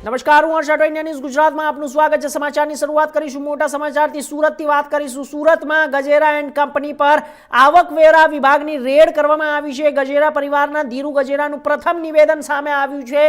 નમસ્કાર, હું હર્ષ અટવાણી ન્યૂઝ ગુજરાતમાં આપનું સ્વાગત છે। સમાચારની શરૂઆત કરીશું મોટા સમાચારથી। સુરતથી વાત કરીશું। સુરતમાં ગજેરા એન્ડ કંપની પર આવકવેરા વિભાગની રેડ કરવામાં આવી છે। ગજેરા પરિવારના ધીરુ ગજેરાનું પ્રથમ નિવેદન સામે આવ્યું છે।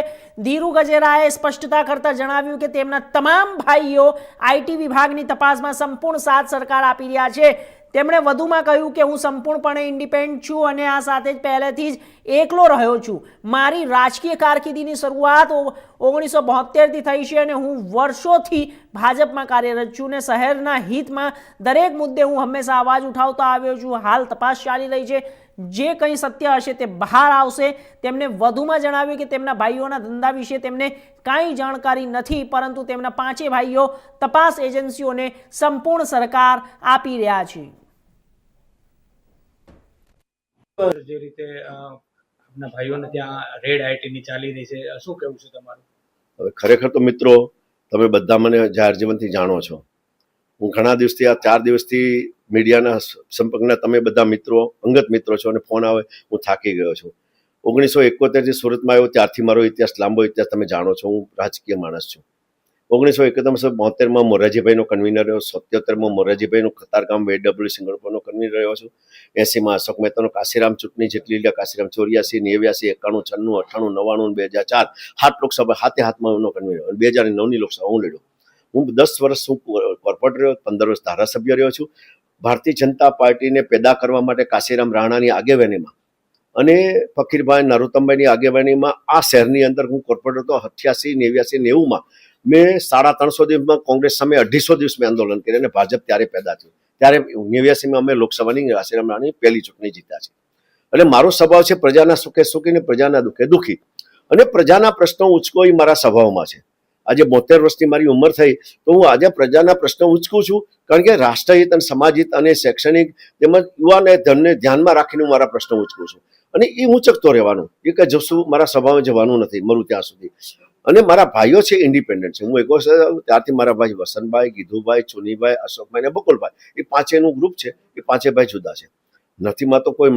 ધીરુ ગજેરાએ સ્પષ્ટતા કરતા જણાવ્યું કે તેમના તમામ ભાઈઓ આઈટી વિભાગની તપાસમાં સંપૂર્ણ સાથ સરકાર આપી રહ્યા છે। તેમણે વધુમાં કહ્યું કે હું સંપૂર્ણપણે ઇન્ડિપેન્ડન્ટ છું અને આ સાથે જ પહેલેથી જ એકલો રહ્યો છું। મારી રાજકીય કારકિર્દીની શરૂઆત 1972થી થઈ છે અને હું વર્ષોથી ભાજપમાં કાર્યરત છું અને શહેરના હિતમાં દરેક મુદ્દે હું હંમેશા અવાજ ઉઠાવતો આવ્યો છું। હાલ તપાસ ચાલી રહી છે, જે કંઈ સત્ય હશે તે બહાર આવશે। તેમણે વધુમાં જણાવ્યું કે તેમના ભાઈઓના ધંધા વિશે તેમને કાંઈ જાણકારી નથી, પરંતુ તેમના પાંચે ભાઈઓ તપાસ એજન્સીઓને સંપૂર્ણ સહકાર આપી રહ્યા છે। જે રીતે આપના ભાઈઓને ત્યાં રેડ આઈટીની ચાલી રહી છે, શું કહેવું છે તમારું? હવે ખરેખર તો મિત્રો, તમે બધા મને જાહેર જીવનથી જાણો છો। હું ઘણા દિવસથી, આ 4 દિવસથી મીડિયાના સંપર્કના તમે બધા મિત્રો, અંગત મિત્રો છો અને ફોન આવે હું થાકી ગયો છું। 1971થી સુરતમાં આવ્યો ત્યારથી મારો ઇતિહાસ, લાંબો ઇતિહાસ તમે જાણો છો। હું રાજકીય માણસ છું। 1971-72માં મોરારજીભાઈનો કન્વીનર રહ્યો, 77માં મોરારજીભાઈનું કતારગામ વેડબ્લ્યુ સિંગણપુરનો કન્વીનર રહ્યો છું। 80માં અશોક મહેતાનો કાશીરામ ચૂંટણી જેટલી લ્યા, કાશીરામ 84, 89, 91, 96, 98, 99, 2004 7 લોકસભા હાથમાં એનો કન્વીનર, 2009ની લોકસભા હું લડ્યો। હું 10 વર્ષ હું કોર્પોરેટર રહ્યો, 15 વર્ષ ધારાસભ્ય રહ્યો છું। ભારતીય જનતા પાર્ટીને પેદા કરવા માટે કાશીરામ રાણાની આગેવાનીમાં અને ફકીરભાઈ નરોત્તમભાઈની આગેવાનીમાં આ શહેરની અંદર હું કોર્પોરેટર હતો। 88, 89, 90માં મેં 350 દિવસમાં કોંગ્રેસ સામે 250 દિવસ મેં આંદોલન કર્યું અને ભાજપ ત્યારે પેદા થયું। ત્યારે 89માં અમે લોકસભાની કાશીરામ રાણાની પહેલી ચૂંટણી જીત્યા છે। એટલે મારો સ્વભાવ છે પ્રજાના સુખે સુખી ને પ્રજાના દુઃખે દુઃખી, અને પ્રજાના પ્રશ્નો ઉચકો એ મારા સ્વભાવમાં છે। આજે 72 વર્ષની મારી ઉંમર થઈ તો હું આજે પ્રજાના પ્રશ્નો ઉચકું છું, કારણ કે રાષ્ટ્રહિત અને સમાજહિત અને શૈક્ષણિક તેમજ યુવાન ધનને ધ્યાનમાં રાખીને હું મારા પ્રશ્નો ઉચકું છું, અને એ ઊંચકતો રહેવાનું, એ કે જશું મારા સ્વભાવમાં જવાનું નથી મરું ત્યાં સુધી। અને મારા ભાઈઓ છે ઇન્ડિપેન્ડન્ટ છે। હું એક વર્ષ ત્યારથી મારા ભાઈ વસંતભાઈ, ગીધુભાઈ, ચુનીભાઈ, અશોકભાઈ અને બકુલભાઈ, એ પાંચેયનું ગ્રુપ છે। એ પાંચે ભાઈ જુદા છે। નથીમાં તો કોઈ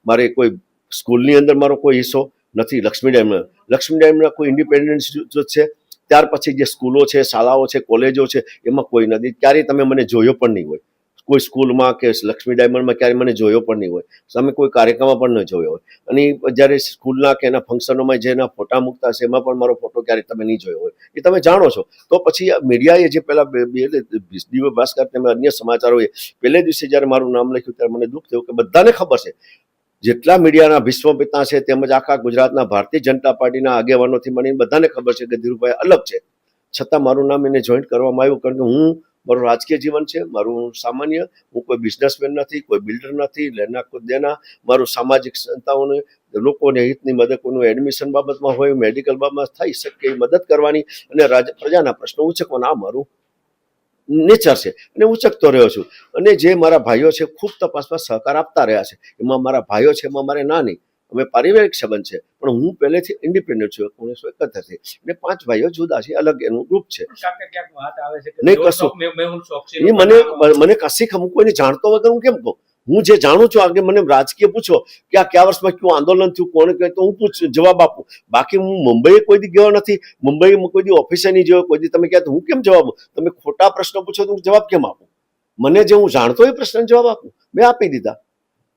મારે કોઈ સ્કૂલની અંદર મારો કોઈ હિસ્સો નથી। લક્ષ્મી ડાયમંડના કોઈ ઇન્ડિપેન્ડન્ટ છે। ત્યાર પછી જે સ્કૂલો છે, શાળાઓ છે, કોલેજો છે, એમાં કોઈ નથી। ક્યારેય તમે મને જોયો પણ નહીં હોય કોઈ સ્કૂલમાં કે લક્ષ્મી ડાયમંડમાં, ક્યારેય મને જોયો પણ નહીં હોય। તમે કોઈ કાર્યક્રમમાં પણ ન જોયો હોય, અને જ્યારે સ્કૂલના કે એના ફંક્શનોમાં જેના ફોટા મૂકતા છે એમાં પણ મારો ફોટો ક્યારેય તમે નહીં જોયો હોય, એ તમે જાણો છો। તો પછી મીડિયાએ જે પહેલાં દિવસ ભાસ્કર તમે અન્ય સમાચારોએ પહેલે દિવસે જ્યારે મારું નામ લખ્યું ત્યારે મને દુઃખ થયું કે બધાને ખબર છે, જેટલા મીડિયાના વિશ્વપિતા છે તેમજ આખા ગુજરાતના ભારતીય જનતા પાર્ટીના આગેવાનોથી મને બધાને ખબર છે કે ધીરુભાઈ અલગ છે, છતાં મારું નામ એને જોઈન્ટ કરવામાં આવ્યું, કારણ કે હું મારું રાજકીય જીવન છે, મારું સામાન્ય, હું કોઈ બિઝનેસમેન નથી, કોઈ બિલ્ડર નથી, લેના કોઈ દેના, મારું સામાજિક સંસ્થાઓને લોકોને હિતની મદદ, કોઈનું એડમિશન બાબતમાં હોય, મેડિકલ બાબતમાં થઈ શકે એ મદદ કરવાની અને પ્રજાના પ્રશ્નો ઉચકવાના, આ મારું નેચર છે અને ઉચકતો રહ્યો છું। અને જે મારા ભાઈઓ છે ખૂબ તપાસમાં સહકાર આપતા રહ્યા છે। એમાં મારા ભાઈઓ છે, એમાં મારે ના નહીં, અમે પારિવારિક સંબંધ છે, પણ હું પહેલેથી ઇન્ડિપેન્ડન્ટ છું। 1971થી ને 5 ભાઈઓ જુદા છે, અલગ એનું ગ્રુપ છે। નહીં કશું મને કશી હું કોઈને જાણતો વગર હું કેમ કહું? હું જે જાણું છું, આગળ મને રાજકીય પૂછો કે આ કયા વર્ષમાં કયું આંદોલન થયું, કોણે કહે, તો હું જવાબ આપું। બાકી હું મુંબઈ કોઈ દી ગયો નથી, મુંબઈમાં કોઈ દી ઓફિસે નહીં જોયો, કોઈ દી તમે કહે તો હું કેમ જવાબ? તમે ખોટા પ્રશ્નો પૂછો તો હું જવાબ કેમ આપું? મને જે હું જાણતો એ પ્રશ્ન જવાબ આપું, મેં આપી દીધા।